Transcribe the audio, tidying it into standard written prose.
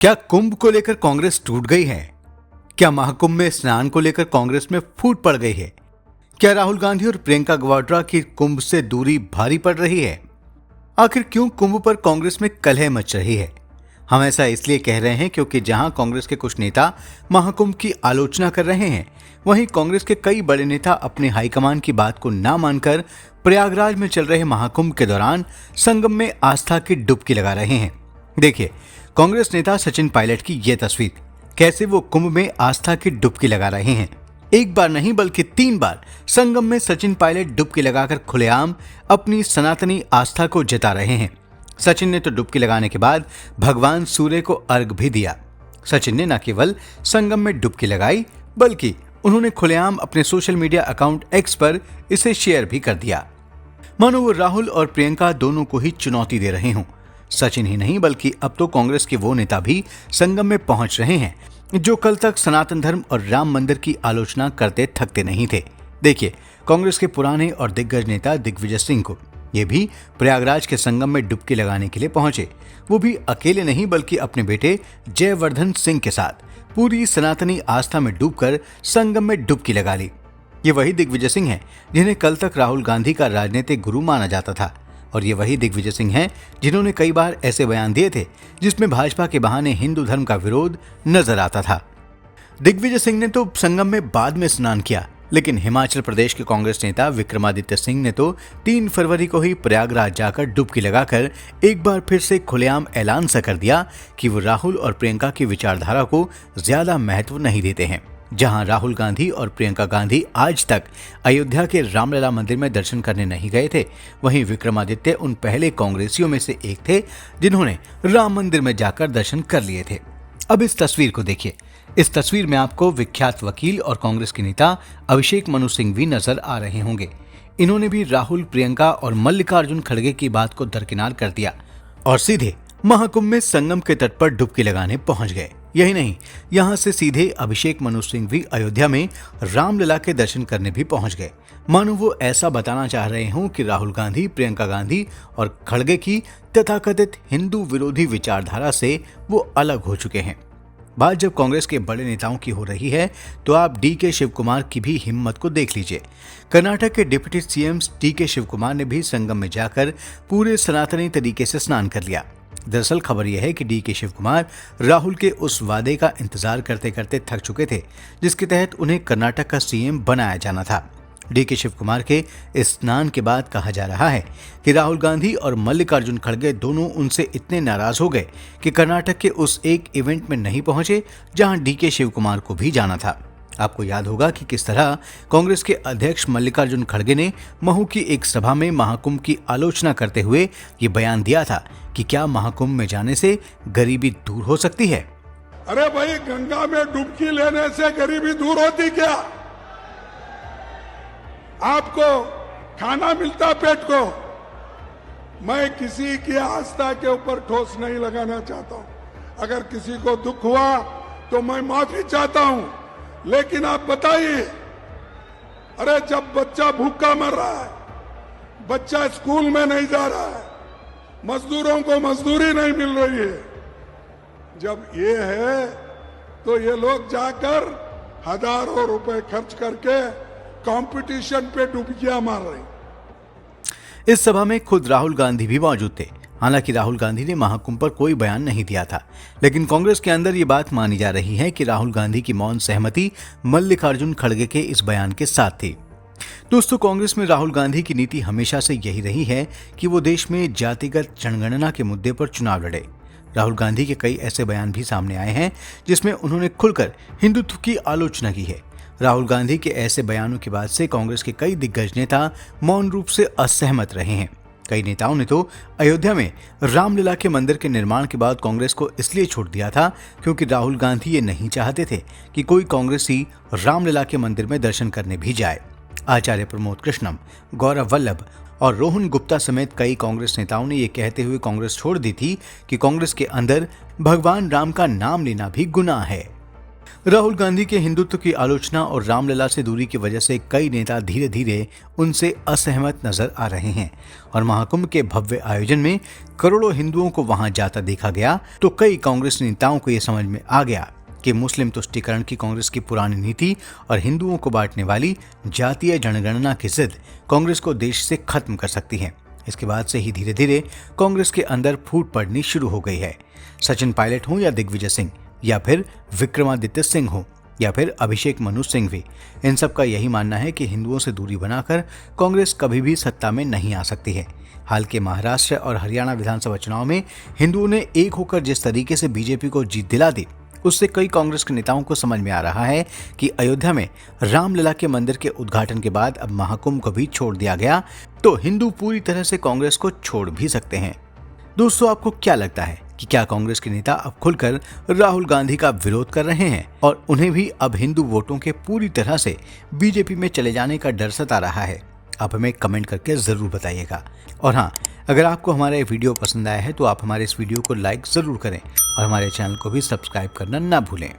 क्या कुंभ को लेकर कांग्रेस टूट गई है? क्या महाकुंभ में स्नान को लेकर कांग्रेस में फूट पड़ गई है? क्या राहुल गांधी और प्रियंका वाड्रा की कुंभ से दूरी भारी पड़ रही है? आखिर क्यों कुंभ पर कांग्रेस में कलह मच रही है? हम ऐसा इसलिए कह रहे हैं क्योंकि जहां कांग्रेस के कुछ नेता महाकुंभ की आलोचना कर रहे हैं, वहीं कांग्रेस के कई बड़े नेता अपने हाईकमान की बात को ना मानकर प्रयागराज में चल रहे महाकुंभ के दौरान संगम में आस्था की डुबकी लगा रहे हैं। देखिए कांग्रेस नेता सचिन पायलट की ये तस्वीर, कैसे वो कुंभ में आस्था की डुबकी लगा रहे हैं। एक बार नहीं बल्कि 3 बार संगम में सचिन पायलट डुबकी लगाकर खुलेआम अपनी सनातनी आस्था को जता रहे हैं। सचिन ने तो डुबकी लगाने के बाद भगवान सूर्य को अर्घ भी दिया। सचिन ने न केवल संगम में डुबकी लगाई बल्कि उन्होंने खुलेआम अपने सोशल मीडिया अकाउंट एक्स पर इसे शेयर भी कर दिया, मानो वो राहुल और प्रियंका दोनों को ही चुनौती दे रहे हों। सचिन ही नहीं बल्कि अब तो कांग्रेस के वो नेता भी संगम में पहुंच रहे हैं जो कल तक सनातन धर्म और राम मंदिर की आलोचना करते थकते नहीं थे। देखिए कांग्रेस के पुराने और दिग्गज नेता दिग्विजय सिंह को ये भी प्रयागराज के संगम में डुबकी लगाने के लिए पहुंचे। वो भी अकेले नहीं बल्कि अपने बेटे जयवर्धन सिंह के साथ पूरी सनातनी आस्था में डूबकर संगम में डुबकी लगा ली। ये वही दिग्विजय सिंह हैं जिन्हें कल तक राहुल गांधी का राजनीतिक गुरु माना जाता था, और ये वही दिग्विजय सिंह हैं जिन्होंने कई बार ऐसे बयान दिए थे जिसमें भाजपा के बहाने हिंदू धर्म का विरोध नजर आता था। दिग्विजय सिंह ने तो संगम में बाद में स्नान किया, लेकिन हिमाचल प्रदेश के कांग्रेस नेता विक्रमादित्य सिंह ने तो 3 फरवरी को ही प्रयागराज जाकर डुबकी लगाकर एक बार फिर से खुलेआम ऐलान सा कर दिया कि वो राहुल और प्रियंका की विचारधारा को ज्यादा महत्व नहीं देते हैं। जहां राहुल गांधी और प्रियंका गांधी आज तक अयोध्या के रामलला मंदिर में दर्शन करने नहीं गए थे, वहीं विक्रमादित्य उन पहले कांग्रेसियों में से एक थे जिन्होंने राम मंदिर में जाकर दर्शन कर लिए थे। अब इस तस्वीर को देखिए। इस तस्वीर में आपको विख्यात वकील और कांग्रेस के नेता अभिषेक मनु सिंह भी नजर आ रहे होंगे। इन्होंने भी राहुल, प्रियंका और मल्लिकार्जुन खड़गे की बात को दरकिनार कर दिया और सीधे महाकुंभ में संगम के तट पर डुबकी लगाने पहुंच गए। यही नहीं, यहां से सीधे अभिषेक मनु सिंह भी अयोध्या में रामलला के दर्शन करने भी पहुंच गए, मानो वो ऐसा बताना चाह रहे हों कि राहुल गांधी, प्रियंका गांधी और खड़गे की तथाकथित हिंदू विरोधी विचारधारा से वो अलग हो चुके हैं। बात जब कांग्रेस के बड़े नेताओं की हो रही है तो आप डीके शिव कुमार की भी हिम्मत को देख लीजिए। कर्नाटक के deputy CM DK Shivakumar ने भी संगम में जाकर पूरे सनातनी तरीके से स्नान कर लिया। दरअसल खबर यह है कि डीके शिव कुमार राहुल के उस वादे का इंतजार करते करते थक चुके थे जिसके तहत उन्हें कर्नाटक का सीएम बनाया जाना था। डीके शिव कुमार के इस स्नान के बाद कहा जा रहा है कि राहुल गांधी और मल्लिकार्जुन खड़गे दोनों उनसे इतने नाराज हो गए कि कर्नाटक के उस एक इवेंट में नहीं पहुंचे जहां डीके शिव कुमार को भी जाना था। आपको याद होगा कि किस तरह कांग्रेस के अध्यक्ष मल्लिकार्जुन खड़गे ने महू की एक सभा में महाकुंभ की आलोचना करते हुए ये बयान दिया था कि क्या महाकुंभ में जाने से गरीबी दूर हो सकती है। अरे भाई, गंगा में डुबकी लेने से गरीबी दूर होती क्या? आपको खाना मिलता पेट को। मैं किसी की आस्था के ऊपर ठोस नहीं लगाना चाहता हूं। अगर किसी को दुख हुआ तो मैं माफी चाहता हूं, लेकिन आप बताइए, अरे जब बच्चा भूखा मर रहा है, बच्चा स्कूल में नहीं जा रहा है, मजदूरों को मजदूरी नहीं मिल रही है, जब ये है तो ये लोग जाकर हजारों रुपए खर्च करके कंपटीशन पे डुबकियां मार रहे। इस सभा में खुद राहुल गांधी भी मौजूद थे। हालांकि राहुल गांधी ने महाकुंभ पर कोई बयान नहीं दिया था, लेकिन कांग्रेस के अंदर ये बात मानी जा रही है कि राहुल गांधी की मौन सहमति मल्लिकार्जुन खड़गे के इस बयान के साथ थी। दोस्तों, कांग्रेस में राहुल गांधी की नीति हमेशा से यही रही है कि वो देश में जातिगत जनगणना के मुद्दे पर चुनाव लड़े। राहुल गांधी के कई ऐसे बयान भी सामने आए हैं जिसमें उन्होंने खुलकर हिंदुत्व की आलोचना की है। राहुल गांधी के ऐसे बयानों के बाद से कांग्रेस के कई दिग्गज नेता मौन रूप से असहमत रहे हैं। कई नेताओं ने तो अयोध्या में रामलला के मंदिर के निर्माण के बाद कांग्रेस को इसलिए छोड़ दिया था क्योंकि राहुल गांधी ये नहीं चाहते थे कि कोई कांग्रेसी रामलला के मंदिर में दर्शन करने भी जाए। आचार्य प्रमोद कृष्णम, गौरव वल्लभ और रोहन गुप्ता समेत कई कांग्रेस नेताओं ने ये कहते हुए कांग्रेस छोड़ दी थी कि कांग्रेस के अंदर भगवान राम का नाम लेना भी गुनाह है। राहुल गांधी के हिंदुत्व की आलोचना और रामलला से दूरी की वजह से कई नेता धीरे धीरे उनसे असहमत नजर आ रहे हैं और महाकुंभ के भव्य आयोजन में करोड़ों हिंदुओं को वहां जाता देखा गया तो कई कांग्रेस नेताओं को यह समझ में आ गया कि मुस्लिम तुष्टीकरण की कांग्रेस की पुरानी नीति और हिंदुओं को बांटने वाली जातीय जनगणना की जिद कांग्रेस को देश से खत्म कर सकती है। इसके बाद से ही धीरे धीरे कांग्रेस के अंदर फूट पड़नी शुरू हो गई है। सचिन पायलट हो या दिग्विजय सिंह या फिर विक्रमादित्य सिंह हो या फिर अभिषेक मनु सिंघवी, इन सब का यही मानना है कि हिंदुओं से दूरी बनाकर कांग्रेस कभी भी सत्ता में नहीं आ सकती है। हाल के महाराष्ट्र और हरियाणा विधानसभा चुनाव में हिंदुओं ने एक होकर जिस तरीके से बीजेपी को जीत दिला दी, उससे कई कांग्रेस के नेताओं को समझ में आ रहा है कि अयोध्या में रामलला के मंदिर के उद्घाटन के बाद अब महाकुंभ को भी छोड़ दिया गया तो हिंदू पूरी तरह से कांग्रेस को छोड़ भी सकते हैं। दोस्तों, आपको क्या लगता है कि क्या कांग्रेस के नेता अब खुलकर राहुल गांधी का विरोध कर रहे हैं और उन्हें भी अब हिंदू वोटों के पूरी तरह से बीजेपी में चले जाने का डर सता रहा है? आप हमें कमेंट करके जरूर बताइएगा। और हाँ, अगर आपको हमारा ये वीडियो पसंद आया है तो आप हमारे इस वीडियो को लाइक जरूर करें और हमारे चैनल को भी सब्सक्राइब करना ना भूलें।